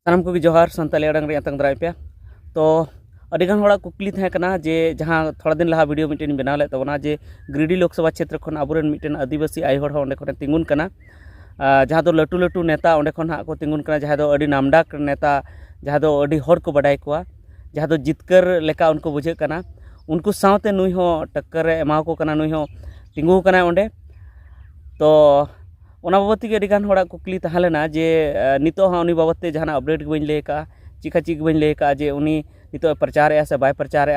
सानाम को जोहार सानताली अड़ंग रे तंग दराय पे तो अडिगान होड़ा कुकली थे कना जे जहां थोड़ा दिन लहा वीडियो मिटेन बनाव ले तबना जे गिरिडीह लोकसभा क्षेत्र खन आबुरेन मिटेन आदिवासी आई होड़ ओंडे खन तिंगुन कना जहां दो लटू लटू नेता ओंडे खन हा को तिंगुन कना जहां दो अडी नामडाक नेता जहां दो अडी होड़ को बडाय कोआ जहां दो जितकर लेका उनको बुझे कना उनको सावते नुई हो टक्कर एमाव को कना नुई हो तिंगु कना ओंडे तो ओना बाबत के अडिगान होड़ा कुकली तहालेना जे नितो हाँ उनी बाबत जहां अपडेट बन लेका चिका चिक बन लेका जे उनी नितो प्रचार से बाय प्रचार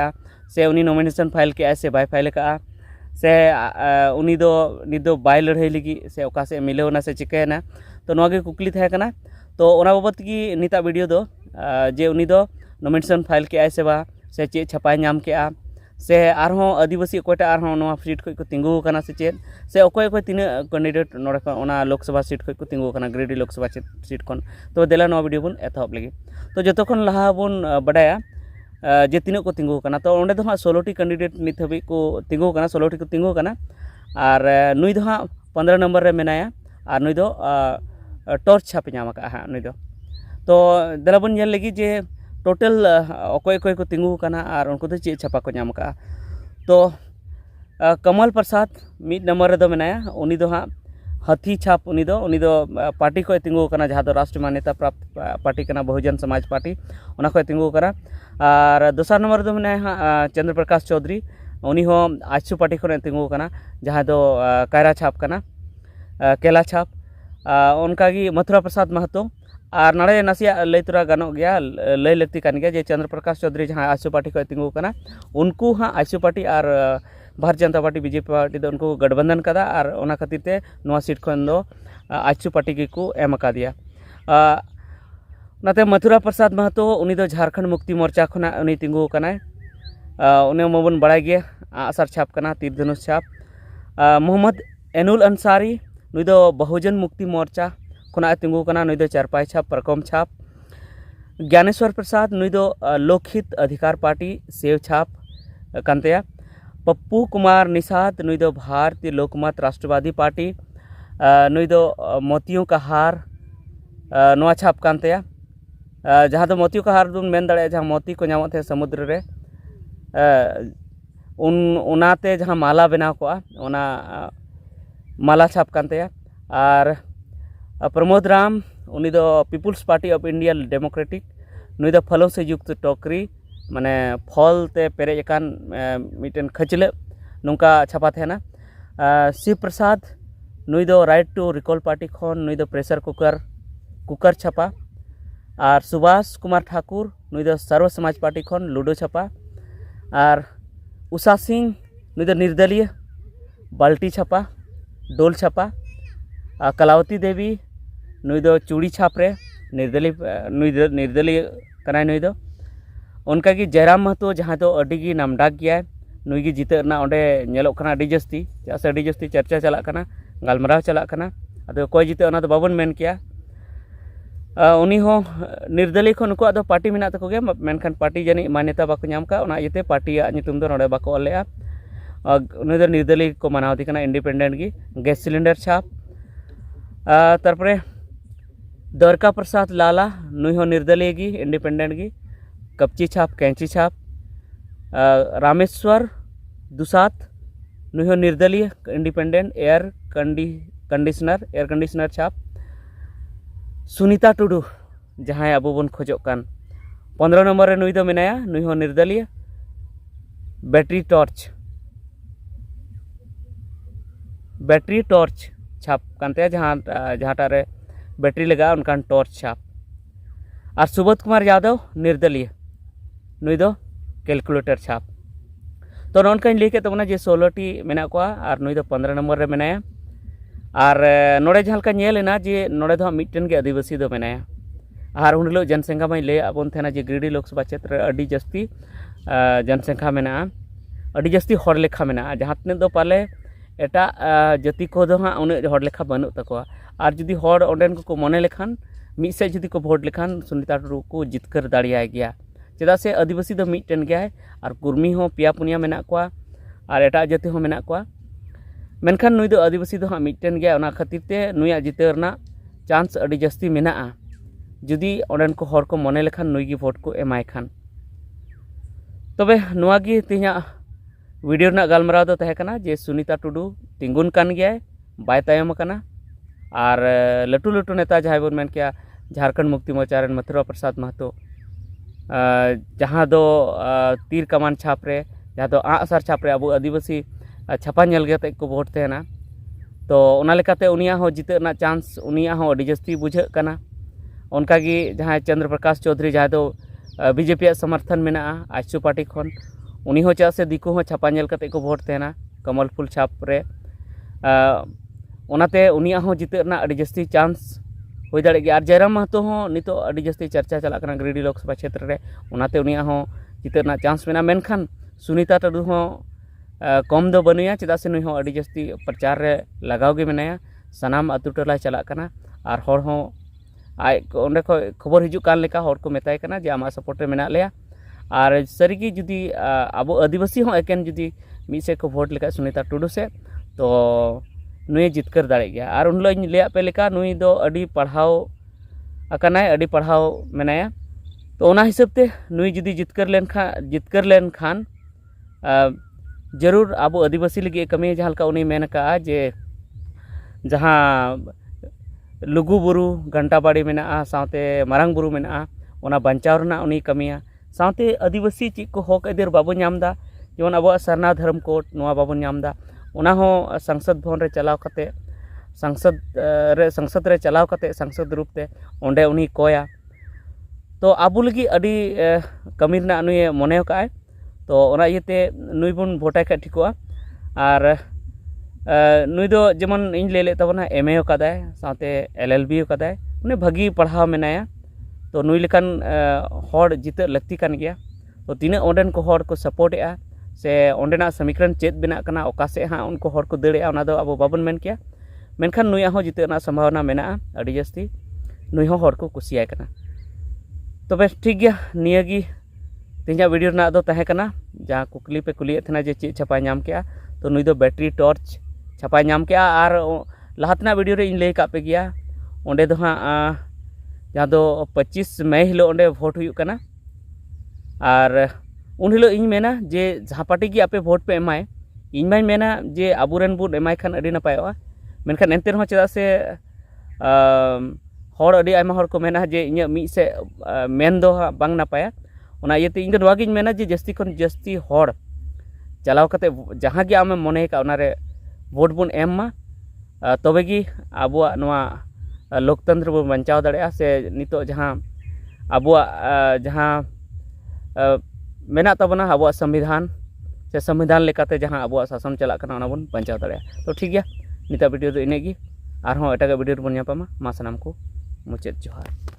से उनी नॉमिनेशन फाइल के से बाय फाइल का से उनी दो निदो बाय लड़ाई लगी से ओका से मिलेवना से चिकेना तो नोगे कुकली थे कना तो ओना बाबत की निता वीडियो दो जे उनी दो नॉमिनेशन फाइल के से बा से चे छपाई नाम के से आरहों आदिवासी कोटा आरहों नोआ सीट को तिंगु कना से चेत से ओकोय को तीन कैंडिडेट नोडे ओना लोकसभा सीट को तिंगु कना गिरिडीह लोकसभा सीट खन तो देला नोआ वीडियो बन एथॉप लगी तो जतो खन लहा बन बडाया जे तीन को तिंगु कना तो ओंडे दो हा 16 टी कैंडिडेट नित हबी को तिंगु कना 16 टी को तिंगु कना और नुई दो हा 15 नंबर रे मेनाया और नुई दो टॉर्च छाप नाम का हा नुई दो तो देला बन नेल लगी जे टोटल अकोय को तिंगु कना और उनको तो चे छापा को नाम का तो कमल प्रसाद मिड नंबर रे दो मेनाया उनी दो हाँ हाथी छाप उनी दो पार्टी को तिंगु कना जहां दो राष्ट्रीय मान्यता प्राप्त पार्टी कना बहुजन समाज पार्टी उना को तिंगु करा और दोसर नंबर दो मेनाया हाँ चंद्र प्रकाश चौधरी उनी हो आजसू पार्टी को तिंगु कना जहां दो कायरा छाप कना केला छाप उनका की मथुरा प्रसाद महतो और नाड़े नासिया लय तुरा गानो गया लय लगती कान गया जे चंद्र प्रकाश चौधरी जहां आजसू पार्टी को तिंगु कना उनको हाँ आजसू पार्टी और Bharatiya Janata party BJP party दो उनको गठबंधन कदा और ओना खातिर ते नोआ सीट खन दो आजसू पार्टी की को एम का दिया नाते मथुरा प्रसाद महतो उनी दो झारखंड मुक्ति मोर्चा खना उनी तिंगु कनाय उन्हें मबन बड़ा गया आसार छाप कना तीर धनुष छाप मोहम्मद एनुल अंसारी नुई दो बहुजन मुक्ति मोर्चा खुना तिंगु कना नुई दो चारपाई छाप परकम छाप ज्ञानेश्वर प्रसाद नुई दो लोकहित अधिकार पार्टी सेव छाप कांतेया पप्पू कुमार निषाद नुई दो भारतीय लोकमत राष्ट्रवादी पार्टी नुई दो मोतियों का हार नोआ छाप कांतेया जहां दो मोतियों का हार दुन मेन दड़े जहां मोती को नामत है समुद्र रे उनाते जहां माला बनाव को ओना माला छाप कांतेया और प्रमोद राम उनी दो people's party of India democratic नुई दो फलों से युक्त टोकरी माने फल ते पेरे एकान मिटेन खचले नुका छापा थे ना शिव प्रसाद नुई दो राइट टू रिकॉल पार्टी खन नुई दो प्रेशर कुकर छापा और सुभाष कुमार ठाकुर नुई दो सर्व समाज पार्टी खन लूडो छापा और उषा सिंह नुई दो निर्दलीय बाल्टी छापा डोल छापा कलावती देवी नुई दो चूड़ी छाप रे निर्दलीय कनाय नुई दो उनका की जयराम महतो जहां दो अडी गी नामडाक गया नुई गी जितना ओंडे नेलोक कना अडी जस्ती चा से अडी जस्ती चर्चा चला कना गालमराव चला कना अदो कोई जिते ओना दो बाबन मेन किया उनी हो निर्दलीय खन उनको दो पार्टी मेना तको गे मेनखान पार्टी जानी मान्यता बाको नाम का ओना इते पार्टी आ नितुम दो नोडे बाको ऑलेआ उनी दो निर्दलीय को मनावती कना इंडिपेंडेंट गी गैस सिलेंडर छाप तारपरे द्वारका प्रसाद लाला नुई हो निर्दलीय गी इंडिपेंडेंट गी कपची छाप कैंची छाप रामेश्वर दुसात नुई हो निर्दलीय इंडिपेंडेंट एयर कंडीशनर छाप सुनीता टुडू जहां अब बन खोजो कान 15 नंबर रे नुई दो मेनाया नुई हो निर्दलीय बैटरी टॉर्च छाप कानते जहां रे बैटरी लगा उनका टॉर्च छाप और सुबोध कुमार यादव निर्दलीय नुई दो कैलकुलेटर छाप तो नोनका लई के तबना जे 16 टी मेना को और नुई दो 15 नंबर रे मेनाया और नोड़े जहां का नेलेना जे नोड़े दो मिटन के आदिवासी दो मेनाया और उन लोग जनसंख्या में लय आबोन थेना जे गिरिडीह लोकसभा क्षेत्र अडी जस्ती जनसंख्या मेना अडी जस्ती हर लेखा मेना जहां तने दो पाले एटा जाति को दो हाँ उन हर लेखा बनू तको और जुदी हर ओंडेन को मने लेखान मिद से जुदी को भोट लेखान सुनीता टुडू को जितकर दाड़ियाय गया चेदा से आदिवासी दो मिटन गया है और कुर्मी हो पिया पुनिया मेना को और एटा जाति हो मेना को मेनखान नुई दो आदिवासी दो हाँ मिटन गया ओना खातिर ते नुया जिते रना चांस अडी जस्ती मेना जुदी ओंडेन को हर को मने लेखान नुई गी भोट को एमाय खान तबे नुआ गी तिहिया वीडियो ना गालमराव दो तहे कना जे सुनीता टुडू तिंगुन कान गया बाय तायम कना और लटू लटू नेता जहाँ बन मेन किया झारखंड मुक्ति मोर्चा रेन मथुरा प्रसाद महतो जहाँ दो तीर कमान छाप रे जहाँ दो आसार छाप रे अब आदिवासी छापा नेल गते को भोट तेना तो ओना लेकाते उनिया हो जिते ना चांस उनिया हो अडी जस्ती बुझे कना उनका गी जहाँ चंद्र प्रकाश चौधरी जहाँ दो बीजेपी समर्थन में आजसू पार्टी खन उनी हो चा से दिकू हो छापा नेल कते को भोट तेना कमल फुल छाप रे ओनाते उनिया हो जिते ना अडी जस्ती चांस हो दाड़े गया। जयराम महतो हो नितो अडी जस्ती चर्चा चला कना गिरिडीह लोकसभा क्षेत्र रे ओनाते उनिया हो जिते ना चांस में मेनखान सुनीता टुडू हो कम दो बनुया चेदा से नुई हो अडी जस्ती प्रचार रे लगाव गे मेनाया सनाम अतु टोला चला कना और हर हो आय ओंडे को खबर हिजु कान लेका हर को मेताय कना जे आमा सपोर्ट रे मेना लेया और सरीगी जुदी अब आदिवासी हो एकेन जुदी मिसे को भोट लेका सुनीता टुडू से तो नुई जितकर दाड़े गया और उन लोग लिया पे लेका नुई दो अडी पढ़ाव अकनाय अडी पढ़ाव मेनाया तो ओना हिसाब ते नुई जुदी जितकर लेन खान जरूर अब आदिवासी लगे कमी जहाँ का उनी मेन का जे जहाँ लुगु बुरु घंटा बाड़ी मेना साथे मारंग बुरु मेना ओना बंचाव रना उनी कमिया साथे आदिवासी चीज को हक अदर बाबो नामदा जेमन अब सरना धर्म कोड नोआ बाबो नामदा ओना हो संसद भवन रे चलाव कते संसद रे चलाव कते संसद रूप ते ओंडे उनी कोया तो आबु लगी अडी कमी रना नुई मने काय तो ओना इयते नुई बन भोटाय का ठिकोआ और नुई दो जेमन इन ले ले तबना एमए कदाय साथे एलएलबी कदाय उन्हें भगी पढ़ाव मेनाया तो नुई लेकान हर जिते लगती कान गया तो तीना ओंडेन को हर को सपोर्ट एआ से ओंडेना समीकरण चेत बिना कना ओकासे हाँ उनको हर को दड़े ओना दो अब बाबन मेन किया मेनखान नुई हो जिते ना संभावना मेना अडी जस्ती नुई हो हर को कुसियाय कना तबे ठीक गया नियागी तिहिया वीडियो ना दो तहे कना जहाँ कुकली पे कुलिए थना जे चे छापा नाम के तो नुई दो बैटरी टॉर्च छापा नाम के और लहातना वीडियो रे इन लay का पे गया ओंडे दो हाँ जहाँ दो 25 मई हिलो ओंडे भोट हुई कना और उन हिलो इन मेना जे जहाँ पार्टी की आपे भोट पे एमाय इन माई मेना जे आबुरेन बुन एमाय खान अडी नपायोआ मेनखान एनते रहो चेदा से हर अडी आयमा हर को मेना जे इᱧ मी से मेन दो बांग नपाया ओना इयते इन दो नवागिन मेना जे जस्ती खन जस्ती हर चलाव कते जहाँ गे आमे मने का ओना रे भोट बुन एम तबेगी आबुआ नवा लोकतंत्र बन बचाव दाड़े से नितो जहाँ आबुआ जहाँ मेना तबना आबुआ संविधान से संविधान लेकाते जहाँ आबुआ शासन चला कना ओना बन बचाव दाड़े तो ठीक गया निता वीडियो दो इनेगी और एटा वीडियो बन मा सानाम को मुचाद जोहार।